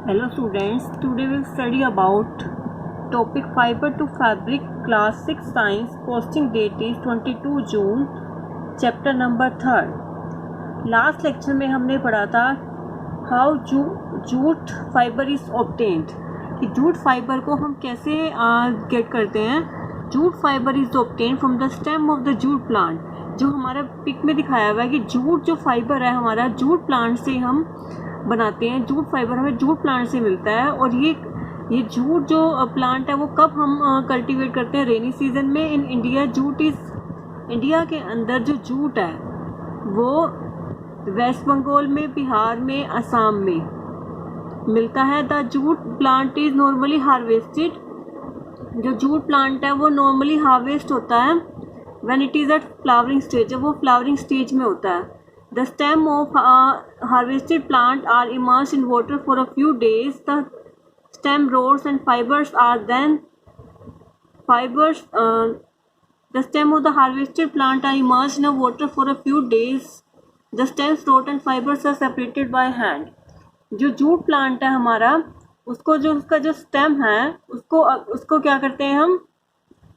Hello students, today we will study about topic fiber to fabric class 6 science. Posting date is 22 June, chapter number 3rd. Last lecture में हमने पढ़ा था how jute fibre is obtained, कि jute fibre को हम कैसे gate करते हैं. Jute fibre is obtained from the stem of the jute plant. जो हमारा पिक में दिखाया हुआ है कि जूट जो फाइबर है हमारा जूट प्लांट से हम बनाते हैं. जूट फाइबर हमें जूट प्लांट से मिलता है. और ये जूट जो प्लांट है वो कब हम कल्टीवेट करते हैं? रेनी सीजन में. In India jute is India के अंदर जो जूट है वो वेस्ट बंगाल में, बिहार में, असम में मिलता है. The jute plant is normally harvested. जो जूट प्लांट है वो नॉर्मली हार्वेस्ट होता है when it is at flowering stage. जब वो फ्लावरिंग स्टेज में होता है. The stem of harvested plant are immersed in water for a few days. The stem rots and fibers are then the stem of the harvested plant are immersed in a water for a few days. The stems rot and fibers are separated by hand. जो jute plant है हमारा उसका जो stem है उसको क्या करते हैं हम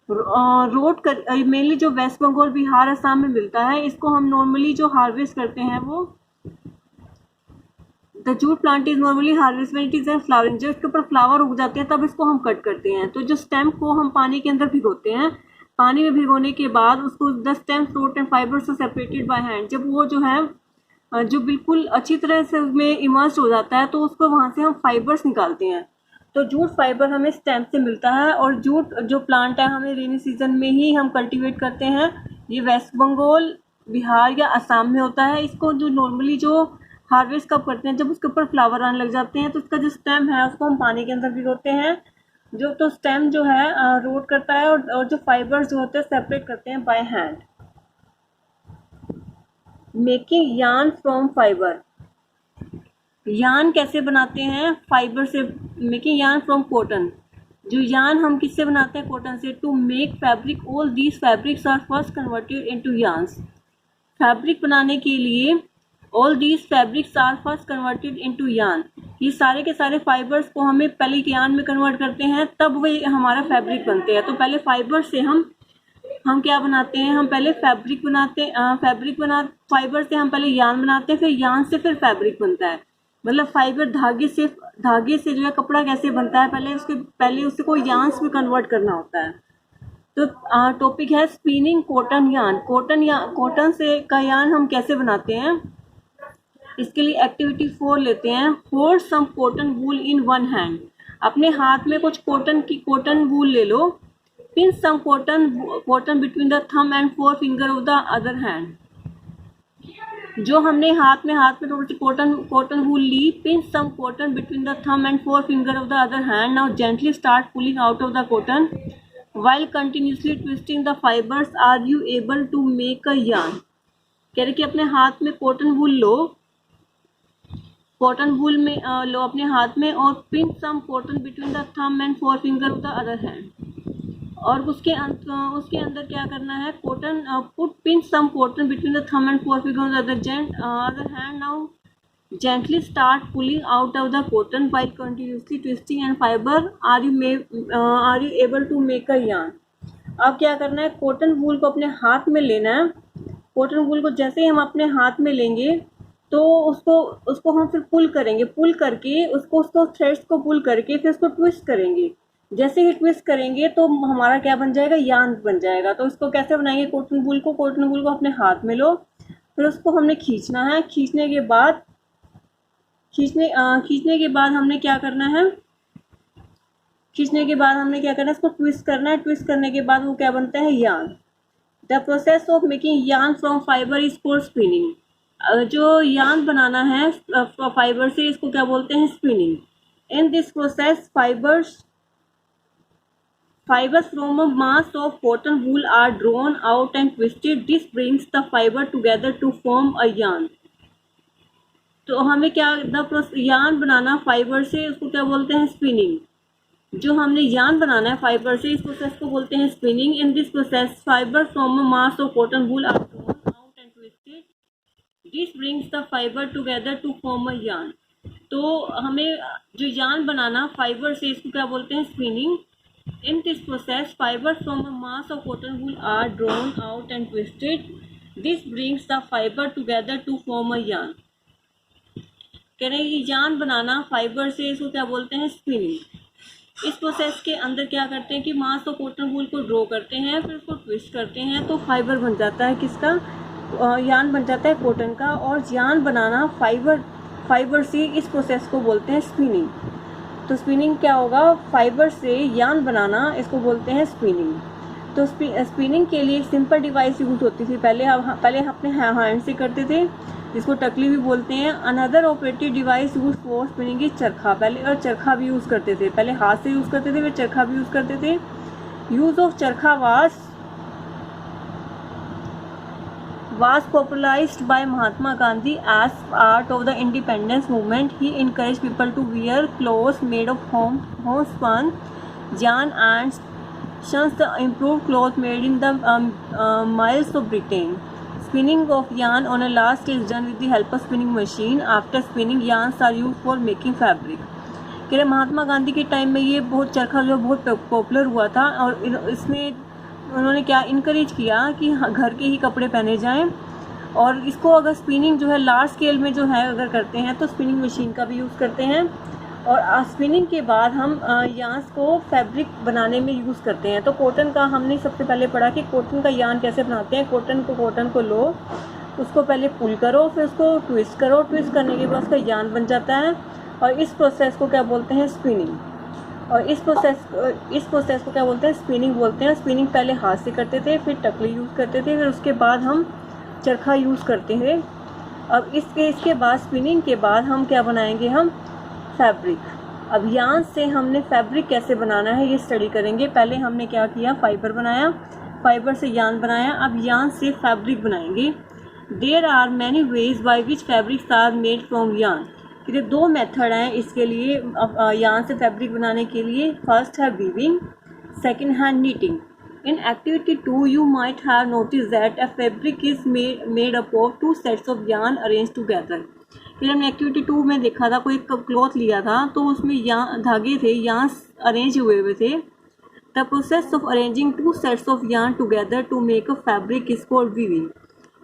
रोट कर. मेनली जो वेस्ट बंगाल, बिहार, असम में मिलता है. इसको हम नॉर्मली जो हार्वेस्ट करते हैं वो the jute plant is normally harvest when it is in flowering. जब इसके ऊपर फ्लावर उग जाते हैं तब इसको हम कट करते हैं. तो जो स्टेम को हम पानी के अंदर भिगोते हैं. पानी में भिगोने के बाद उसको the stem fruit and fibres separated by hand. जब वो जो है जो बिल्कुल अच्छी तरह से उसमें इमर्स्ड हो जाता है तो उसको वहाँ से हम फाइबर्स निकालते हैं. तो जूट फाइबर हमें स्टेम से मिलता है. और जूट जो प्लांट है हमें रेनी सीजन में ही हम कल्टीवेट करते हैं. ये वेस्ट बंगाल, बिहार या असम में होता है. इसको जो नॉर्मली जो हार्वेस्ट कब करते हैं? जब उसके ऊपर फ्लावर आने लग जाते हैं. तो इसका जो स्टेम है उसको हम पानी के अंदर भिगोते हैं. जो तो स्टेम जो है रोट करता है और जो फाइबर्स जो होते हैं सेपरेट करते हैं by hand. Making yarn from fibre. Yarn कैसे बनाते हैं? फाइबर से. Making yarn from cotton. जो यार्न हम किससे बनाते हैं? कॉटन से. To make fabric all these fabrics are first converted into yarns. Fabric बनाने के लिए all these fabrics are first converted into yarn. ये सारे के सारे फाइबर्स को हमें पहले यार्न में कन्वर्ट करते हैं तब वो हमारा फैब्रिक बनते हैं. तो पहले फाइबर से हम क्या बनाते हैं? हम पहले फैब्रिक बनाते फाइबर से हम पहले यार्न बनाते हैं. फिर यार्न से फिर फैब्रिक बनता है. मतलब फाइबर धागे से जो है कपड़ा कैसे बनता है पहले उसको यार्न्स में कन्वर्ट करना होता है. तो टॉपिक है स्पिनिंग कॉटन यार्न. कॉटन से का यार्न हम कैसे बनाते हैं? इसके लिए एक्टिविटी 4 लेते हैं. Hold some cotton wool in one hand. अपने हाथ में कुछ कॉटन वूल ले लो. Pin some cotton between the thumb and 4 finger of the other hand. जो हमने हाथ में थोड़ी सी कॉटन वूल ली. Pin some cotton between the thumb and 4 finger of the other hand. Now gently start pulling out of the cotton while continuously twisting the fibres. Are you able to make a yarn. कह रहे कि अपने हाथ में cotton wool लो अपने हाथ में और pin some cotton between the thumb and 4 finger of the other hand. और उसके अंदर क्या करना है? Cotton put pin some cotton between the thumb and 4 finger of the other hand. Now gently start pulling out of the cotton by continuously twisting and fibre. Are you able to make a yarn. अब क्या करना है? Cotton wool को अपने हाथ में लेना है. कॉटन वूल को जैसे ही हम अपने हाथ में लेंगे तो उसको हम फिर पुल करके उसको थ्रेड्स को पुल करके फिर उसको ट्विस्ट करेंगे. जैसे ही ट्विस्ट करेंगे तो हमारा क्या बन जाएगा? यार्न बन जाएगा. तो इसको कैसे बनाएंगे? कॉटन वूल को अपने हाथ में लो. फिर उसको हमने खींचना है. खींचने के बाद हमने क्या करना है? इसको ट्विस्ट करना है. ट्विस्ट करने के बाद वो क्या बनता है? Yarn. The process of making yarn from fibre is called spinning. जो यार्न बनाना है फाइबर से इसको क्या बोलते हैं? Spinning. In this process Fibers from a mass of cotton wool are drawn out and twisted. This brings the fiber together to form a yarn. तो हमें क्या यार्न बनाना फाइबर से उसको क्या बोलते हैं? स्पिनिंग. जो हमने यार्न बनाना है फाइबर से इस प्रोसेस को बोलते हैं spinning. In this process fibre from a mass of cotton wool are drawn out and twisted. This brings the fiber together to form a yarn. तो हमें जो यान बनाना फाइबर से, इसको क्या बोलते हैं, spinning. In this process, fibers from a mass of cotton wool are drawn out and twisted. This brings the fiber together to form a yarn. कह रहे हैं ये यान बनाना फाइबर से, इसको क्या बोलते हैं, स्पिनिंग। इस प्रोसेस के अंदर क्या करते हैं कि मास ऑफ कॉटन वूल को ड्रॉ करते हैं, फिर उसको ट्विस्ट करते हैं, तो फाइबर बन जाता है किसका, यान बन जाता है कॉटन का। और यान बनाना फाइबर से, इस प्रोसेस को बोलते हैं स्पिनिंग। तो स्पिनिंग क्या होगा, फाइबर से यान बनाना, इसको बोलते हैं स्पिनिंग। तो स्पिनिंग के लिए एक सिंपल डिवाइस यूज होती थी पहले अपने हैंड से करते थे, जिसको टकली भी बोलते हैं। Another operative device use for spinning is चरखा। पहले और चरखा भी यूज़ करते थे, पहले हाथ से यूज़ करते थे, फिर चरखा भी यूज़ करते थे। यूज ऑफ चरखा was popularized by Mahatma Gandhi as part of the independence movement. He encouraged people to wear clothes made of homespun yarn and shuns the improved cloth made in the miles of Britain. Spinning of yarn on a large scale is done with the help of spinning machine. After spinning, yarns are used for making fabric. कह रहे महात्मा गांधी के time में ये बहुत चरखा जो बहुत popular हुआ था, और इसमें उन्होंने क्या इनकरेज किया कि घर के ही कपड़े पहने जाएं। और इसको अगर स्पिनिंग जो है लार्ज स्केल में जो है अगर करते हैं तो स्पिनिंग मशीन का भी यूज़ करते हैं। और स्पिनिंग के बाद हम यार्न्स को फैब्रिक बनाने में यूज़ करते हैं। तो कॉटन का हमने सबसे पहले पढ़ा कि कॉटन का यार्न कैसे बनाते हैं। कॉटन को लो, उसको पहले पुल करो, फिर उसको ट्विस्ट करो, ट्विस्ट करने के बाद उसका यार्न बन जाता है। और इस प्रोसेस को क्या बोलते हैं, स्पिनिंग। और इस प्रोसेस को क्या बोलते हैं, स्पिनिंग बोलते हैं। स्पिनिंग पहले हाथ से करते थे, फिर टकली यूज़ करते थे, फिर उसके बाद हम चरखा यूज़ करते हैं। अब इसके बाद स्पिनिंग के बाद हम क्या बनाएंगे, हम फैब्रिक। अब यार्न से हमने फैब्रिक कैसे बनाना है ये स्टडी करेंगे। पहले हमने क्या किया, फाइबर बनाया, फाइबर से यार्न बनाया, अब यार्न से फैब्रिक बनाएंगे। There are many ways by which fabrics are made from yarn. ये दो मेथड हैं इसके लिए, यार्न से फैब्रिक बनाने के लिए। फर्स्ट है वीविंग, सेकंड है knitting. In activity 2, you might have noticed that a fabric is made up of two sets of yarn arranged together. फिर हमने एक्टिविटी 2 में देखा था, कोई क्लॉथ लिया था तो उसमें धागे थे, yarn अरेंज हुए थे। The process of arranging two sets of yarn together to make a fabric is called weaving.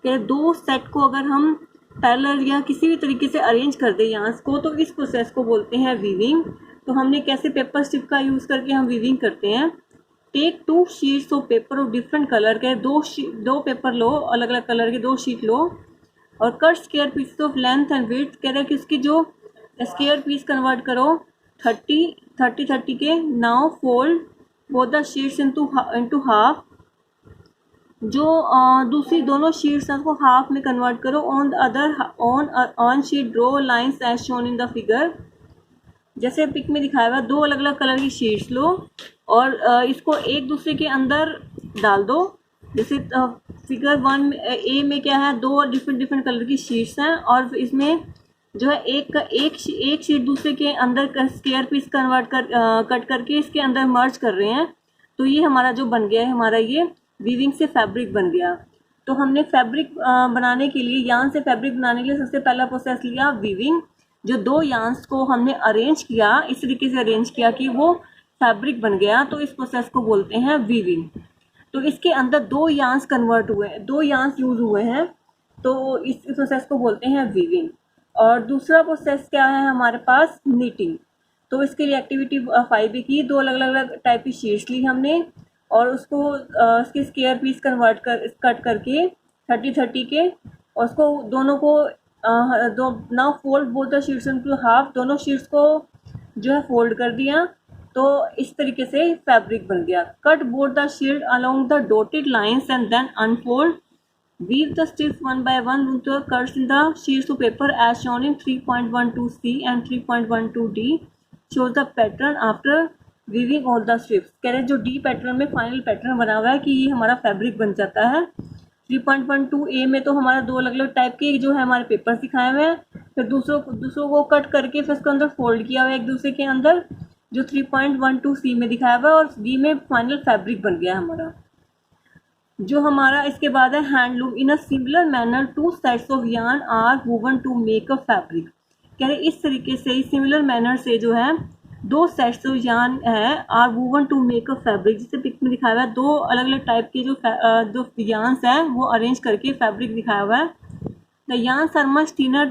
दो सेट को अगर हम पैरेलल या किसी भी तरीके से अरेंज कर दें yarns को, तो इस प्रोसेस को बोलते हैं वीविंग। तो हमने कैसे पेपर स्ट्रिप का यूज़ करके हम वीविंग करते हैं। Take 2 sheets of paper of different colour के, दो पेपर लो, अलग अलग कलर के 2 शीट लो, और cut square pieces of length and width. कह रहे हैं कि उसकी जो स्क्वायर पीस कन्वर्ट करो 30 के। Now fold both the sheets into half. जो दूसरी दोनों शीट्स हैं उसको हाफ में कन्वर्ट करो। On sheet draw lines as shown in the figure. जैसे पिक में दिखाया हुआ, दो अलग अलग कलर की शीट्स लो और इसको एक दूसरे के अंदर डाल दो। जैसे फिगर 1A में क्या है, दो डिफरेंट कलर की शीट्स हैं, और इसमें जो है एक शीट दूसरे के अंदर स्क्वायर पीस कट करके इसके अंदर मर्ज कर रहे हैं। तो ये हमारा जो बन गया है, हमारा ये वीविंग से फैब्रिक बन गया। तो हमने फैब्रिक बनाने के लिए, यार्न से फैब्रिक बनाने के लिए सबसे पहला प्रोसेस लिया वीविंग। जो दो यार्न्स को हमने अरेंज किया, इस तरीके से अरेंज किया कि वो फैब्रिक बन गया, तो इस प्रोसेस को बोलते हैं वीविंग। तो इसके अंदर दो यार्न्स कन्वर्ट हुए, दो यार्न्स यूज हुए हैं, तो इस प्रोसेस को बोलते हैं वीविंग। और दूसरा प्रोसेस क्या है हमारे पास, नीटिंग। तो इसके लिए एक्टिविटी 5 की, दो अलग अलग टाइप की शीट्स ली हमने, और उसको उसके स्क्वायर पीस कट करके 30 के, और उसको दोनों को now fold both the sheets into half. दोनों शीट्स को जो है फोल्ड कर दिया, तो इस तरीके से फैब्रिक बन गया। Cut both the sheet along the dotted lines and then unfold. Weave the strips one by one with the cuts in the sheets of paper as shown in 3.12C and 3.12D। Shows the pattern after weaving all the strips. कह रहे हैं जो D pattern में final pattern बना हुआ है कि ये हमारा फैब्रिक बन जाता है। 3.12A में तो हमारा दो अलग अलग टाइप के जो है हमारे पेपर दिखाए हुए हैं, फिर दूसरों को कट करके फिर उसके अंदर फोल्ड किया हुआ है एक दूसरे के अंदर, जो 3.12C में दिखाया हुआ है, और D में फाइनल फैब्रिक बन गया हमारा। जो हमारा इसके बाद है handloom. In a similar manner 2 sets of yarn are woven to make a fabric. कह रहे इस तरीके से सिमिलर मैनर से जो है दो सेट्स जो यान है are woven to make a fabric, जिसे पिक में दिखाया हुआ है दो अलग अलग टाइप के जो यान्स हैं वो अरेंज करके फैब्रिक दिखाया हुआ है। The yarns are much thinner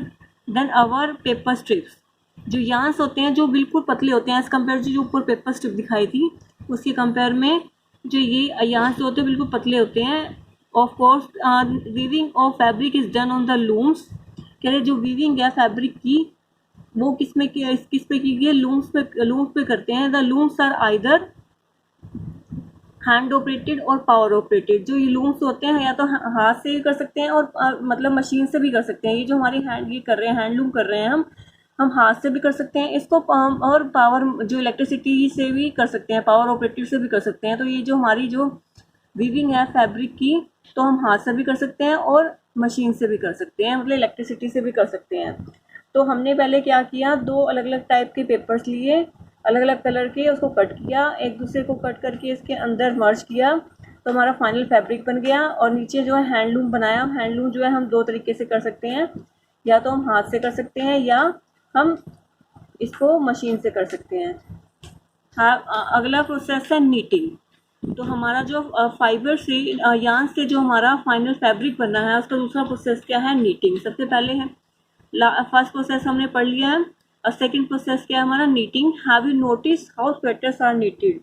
than our paper strips, जो यान्स होते हैं जो बिल्कुल पतले होते हैं एज कम्पेयर जो ऊपर पेपर स्ट्रिप दिखाई थी उसके कंपेयर में जो ये यान्स होते हैं बिल्कुल पतले होते हैं। Of course weaving of fabric is done on the looms, कह रहे जो वीविंग है फैब्रिक की वो किस पे की गई है, लूम्स पे करते हैं। The looms are either hand operated और पावर ऑपरेटेड, जो ये लूम्स होते हैं या तो हाथ से भी कर सकते हैं और मतलब मशीन से भी कर सकते हैं। ये जो हमारे ये कर रहे हैं हैंडलूम कर रहे हैं हम हाथ से भी कर सकते हैं इसको, और पावर जो इलेक्ट्रिसिटी से भी कर सकते हैं, पावर ऑपरेटेड से भी कर सकते हैं। तो ये जो हमारी जो वीविंग है फैब्रिक की तो हम हाथ से भी कर सकते हैं और मशीन से भी कर सकते हैं, मतलब इलेक्ट्रिसिटी से भी कर सकते हैं। तो हमने पहले क्या किया, दो अलग अलग टाइप के पेपर्स लिए अलग अलग कलर के, उसको कट किया, एक दूसरे को कट करके इसके अंदर मर्ज किया तो हमारा फाइनल फैब्रिक बन गया। और नीचे जो है हैंडलूम बनाया। हैंडलूम जो है हम दो तरीके से कर सकते हैं, या तो हम हाथ से कर सकते हैं या हम इसको मशीन से कर सकते हैं। अगला प्रोसेस है नीटिंग। तो हमारा जो फाइबर से यान से जो हमारा फाइनल फैब्रिक बनना है उसका दूसरा प्रोसेस क्या है, नीटिंग। सबसे पहले है फर्स्ट प्रोसेस हमने पढ़ लिया है और सेकंड प्रोसेस क्या है हमारा, knitting. Have you notice how sweaters are knitted.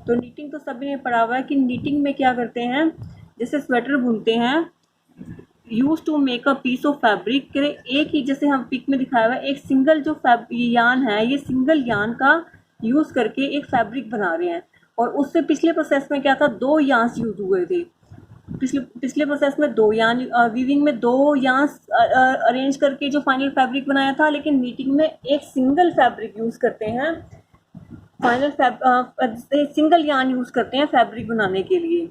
तो नीटिंग तो सभी ने पढ़ा हुआ है कि नीटिंग में क्या करते हैं, जैसे स्वेटर बुनते हैं, use to make a piece of fabric. एक ही जैसे हम पिक में दिखाया हुआ है एक सिंगल जो यान है ये सिंगल यान का यूज करके एक फैब्रिक बना रहे हैं। और उससे पिछले प्रोसेस में क्या था, दो यान्स यूज हुए थे। पिछले प्रोसेस में दो यान वीविंग में दो यान्स अरेंज करके जो फाइनल फैब्रिक बनाया था, लेकिन नीटिंग में एक सिंगल फैब्रिक यूज करते हैं, सिंगल यान यूज करते हैं फैब्रिक बनाने के लिए।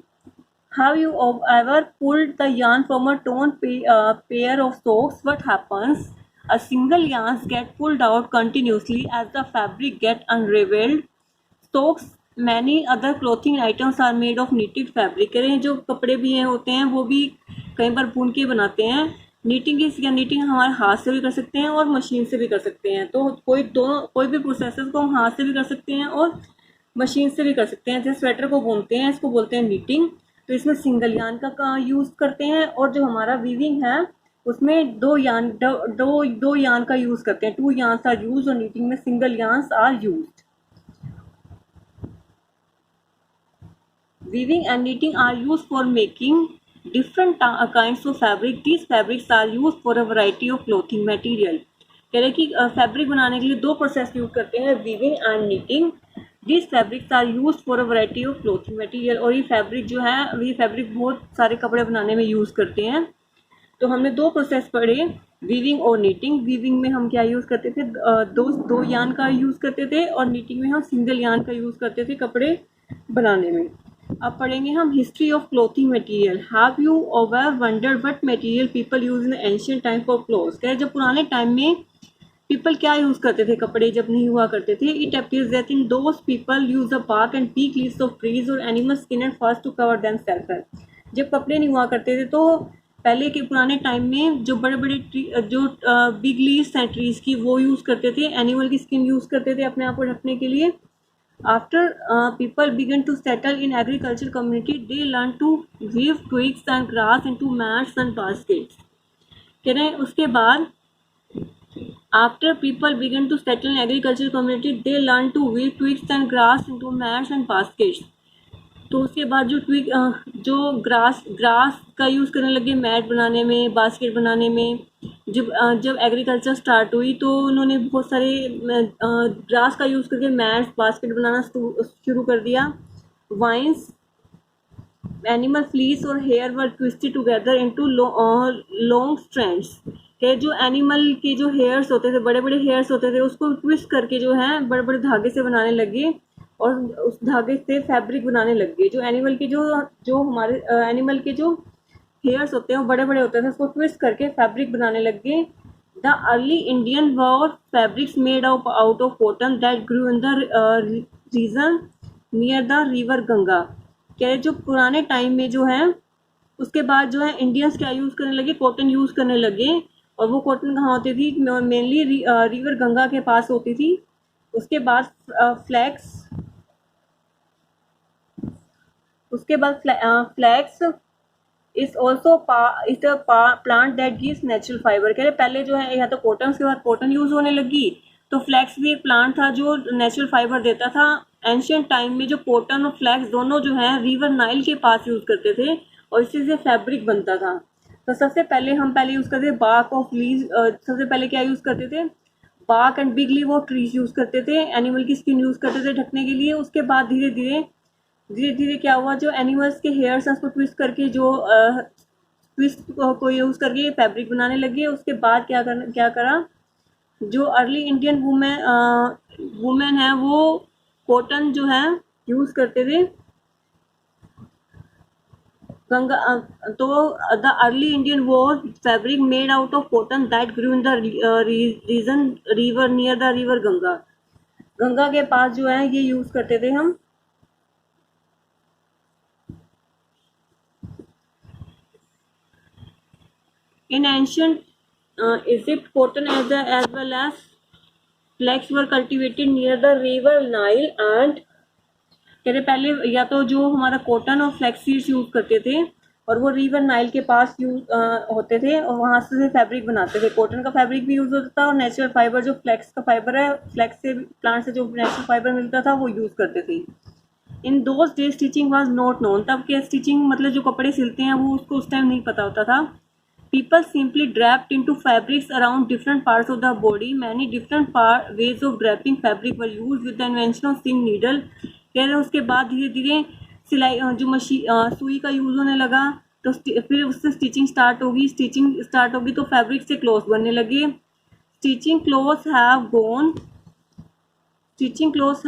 Have you ever pulled the yarn from a torn pair of socks? What happens? A single yarn get pulled out continuously as the fabric get unraveled. Socks, many other clothing items are made of knitted fabric. करें जो कपड़े भी हैं होते हैं वो भी कई बार बुन के बनाते हैं। नीटिंग हमारे हाथ से भी कर सकते हैं और मशीन से भी कर सकते हैं। तो कोई भी प्रोसेस को हम हाथ से भी कर सकते हैं और मशीन से भी कर सकते हैं। जैसे स्वेटर को बुनते हैं इसको बोलते हैं नीटिंग, तो इसमें सिंगल यान का यूज़ करते हैं। और जो हमारा वीविंग है उसमें दो यान का यूज़ करते हैं, 2 yarns आर यूज, और नीटिंग में single yarns are used. Weaving and knitting are use for making different kinds of fabric. These fabrics are use for a variety of clothing material. कह रहे कि फैब्रिक बनाने के लिए दो प्रोसेस यूज करते हैं, weaving and knitting. These fabrics are used for a variety of clothing material। और ये फैब्रिक जो है ये फैब्रिक बहुत सारे कपड़े बनाने में यूज़ करते हैं। तो हमने दो प्रोसेस पढ़े, वीविंग और नीटिंग। वीविंग में हम क्या यूज़ करते थे, दो यान का यूज़ करते थे, और नीटिंग में हम सिंगल यान का यूज़ करते थे कपड़े बनाने में। अब पढ़ेंगे हम history of clothing material. Have you ever wondered what material people use in ancient time for clothes. क्या जब पुराने टाइम में पीपल क्या यूज करते थे, कपड़े जब नहीं हुआ करते थे। It appears that in those people use the bark and peak leaves of trees और एनिमल स्किन एंड फर्स टू कवर देमसेल्फ। जब कपड़े नहीं हुआ करते थे तो पहले के पुराने टाइम में जो बड़े बड़े जो बिग लीव्स हैं ट्रीज की वो यूज करते थे, एनिमल की स्किन यूज करते थे अपने आप को ढकने के लिए। After people began to settle in agriculture community they learn to weave twigs and grass into mats and baskets. कह रहे हैं उसके बाद after people began to settle in agricultural community they learned to weave twigs and grass into mats and baskets। तो उसके बाद जो grass का यूज़ करने लगे मैट बनाने में, बास्केट बनाने में। जब एग्रीकल्चर स्टार्ट हुई तो उन्होंने बहुत सारे ग्रास का यूज़ करके मैट्स बास्केट बनाना शुरू कर दिया। वाइन्स, एनिमल फ्लीस और hair were twisted together into long strands. के जो एनिमल के जो हेयर्स होते थे, बड़े बड़े हेयर्स होते थे, उसको ट्विस्ट करके जो है बड़े बड़े धागे से बनाने लगे और उस धागे से फैब्रिक बनाने लगे। जो एनिमल के जो हमारे एनिमल के जो हेयर्स होते हैं वो बड़े बड़े होते थे, उसको ट्विस्ट करके फैब्रिक बनाने लगे। The early Indian wore fabrics made out of cotton that grew in the region near the river Ganga. क्या जो पुराने टाइम में जो है उसके बाद जो है इंडियंस क्या यूज़ करने लगे, कॉटन यूज़ करने लगे। और वो कॉटन कहाँ होती थी, मेनली रिवर गंगा के पास होती थी। उसके बाद flax, flax is also is a plant that gives natural fibre. कह रहे पहले जो है या तो कॉटन, के बाद कॉटन यूज होने लगी, तो फ्लैक्स भी एक प्लांट था जो नेचुरल फाइबर देता था। एंशियंट टाइम में जो कॉटन और फ्लैक्स दोनों जो है रिवर नाइल के पास यूज करते थे और इसी से फैब्रिक बनता था। तो सबसे पहले हम यूज करते थे बार्क ऑफ लीव्स। सबसे पहले क्या यूज करते थे, bark and big leave of trees use करते थे। एनिमल की स्किन यूज करते थे ढकने के लिए। उसके बाद धीरे धीरे क्या हुआ, जो एनिमल्स के हेयर्स हैं उसको ट्विस्ट करके, जो ट्विस्ट को यूज करके फैब्रिक बनाने लगे। उसके बाद क्या करा, जो अर्ली इंडियन वुमेन है वो कॉटन जो है यूज करते थे। तो the early Indian wore fabric made out of cotton that grew in the region river near the river Ganga. Ganga के पास जो है ये यूज करते थे हम। In ancient Egypt, cotton as well as flax were cultivated near the river Nile and कहते पहले या तो जो हमारा कॉटन और फ्लैक्स सीड्स यूज करते थे और वो रिवर नाइल के पास यूज होते थे और वहां से फैब्रिक बनाते थे। कॉटन का फैब्रिक भी यूज होता था और नेचुरल फाइबर जो फ्लैक्स का फाइबर है, फ्लैक्स से प्लांट से जो नेचुरल फाइबर मिलता था वो यूज करते थे। In those days stitching was not known. तब के स्टिचिंग मतलब जो कपड़े सिलते हैं वो उसको उस टाइम नहीं पता होता था। People simply draped into fabrics around different parts of the body. Many different ways of draping fabric were used with the invention of sewing needle. कह रहे उसके बाद धीरे धीरे सिलाई जो मशीन सुई का यूज होने लगा, तो फिर उससे स्टिचिंग स्टार्ट होगी तो फैब्रिक से क्लॉथ बनने लगे। Stitching clothes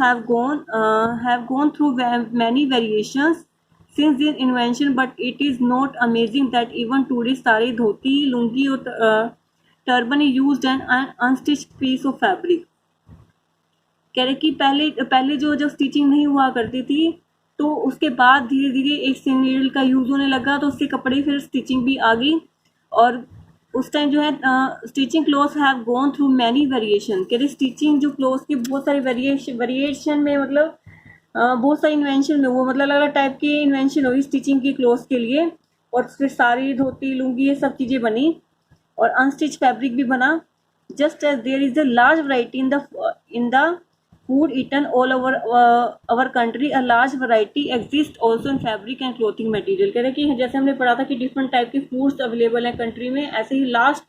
have gone through many variations since this invention, but it is not amazing that even today सारी धोती, लुंगी और turban used an unstitched piece of fabric। कह रहे कि पहले जो स्टिचिंग नहीं हुआ करती थी, तो उसके बाद धीरे धीरे एक सिंग नीडल का यूज होने लगा, तो उससे कपड़े फिर स्टिचिंग भी आ गई। और उस टाइम जो है stitching clothes have gone through many variation. कह रहे स्टिचिंग जो क्लॉथ्स की बहुत सारी वेरिएशन में मतलब बहुत सारी इन्वेंशन में वो मतलब अलग अलग टाइप की इन्वेंशन हुई स्टिचिंग की क्लोथ्स के लिए, और फिर साड़ी, धोती, लुंगी ये सब चीज़ें बनी और अनस्टिच फैब्रिक भी बना। Just as there is a large variety in the food eaten all over our country, a large variety exist also in fabric and clothing material. कह रहे कि जैसे हमने पढ़ा था कि डिफरेंट टाइप के फूड्स अवेलेबल हैं कंट्री में, ऐसे ही large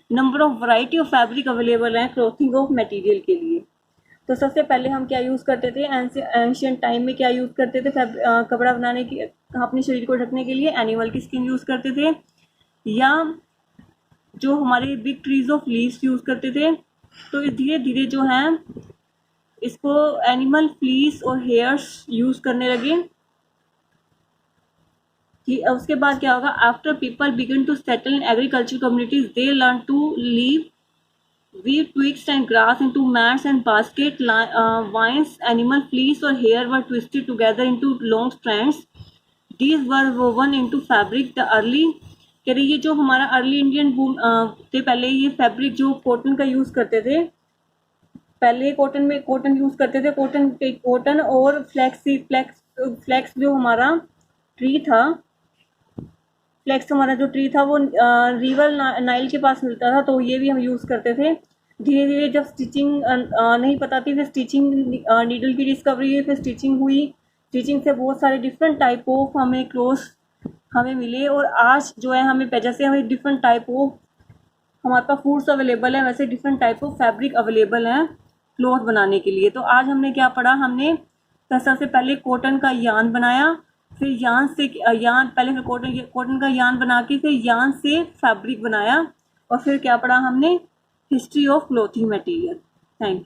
number of variety of fabric available हैं क्लोथिंग ऑफ मटीरियल के लिए। तो सबसे पहले हम क्या यूज़ करते थे, एंशियंट टाइम में क्या यूज़ करते थे कपड़ा बनाने की, अपने शरीर को ढकने के लिए एनिमल की स्किन यूज़ करते थे, या जो हमारे big trees of leaves use करते थे। तो धीरे धीरे जो है इसको एनिमल फ्लीस और हेयर्स यूज़ करने लगे। कि उसके बाद क्या होगा, after people begin to settle in agriculture communities they learn to leave weave twigs and grass into mats and basket. Vines, animal fleece or hair were twisted together into long strands. These were woven into fabric. The early कह रही ये जो हमारा early Indian थे, पहले ये fabric जो cotton का यूज करते थे, पहले कॉटन यूज करते थे, कॉटन और फ्लैक्स जो हमारा ट्री था, जो ट्री था वो रिवर नाइल के पास मिलता था, तो ये भी हम यूज़ करते थे। धीरे धीरे जब स्टिचिंग नहीं पता थी, फिर स्टिचिंग नीडल की डिस्कवरी हुई, फिर स्टिचिंग हुई। स्टिचिंग से बहुत सारे डिफरेंट टाइप ऑफ हमें क्लोथ्स हमें मिले, और आज जो है हमें जैसे हमें डिफरेंट टाइप ऑफ हमारे पास फूड्स अवेलेबल हैं, वैसे different type of fabric available हैं क्लोथ बनाने के लिए। तो आज हमने क्या पढ़ा, हमने सबसे पहले कॉटन का यान बनाया, फिर फिर कॉटन का यान बना के फिर यान से फैब्रिक बनाया, और फिर क्या पढ़ा हमने, history of clothing material. Thank you.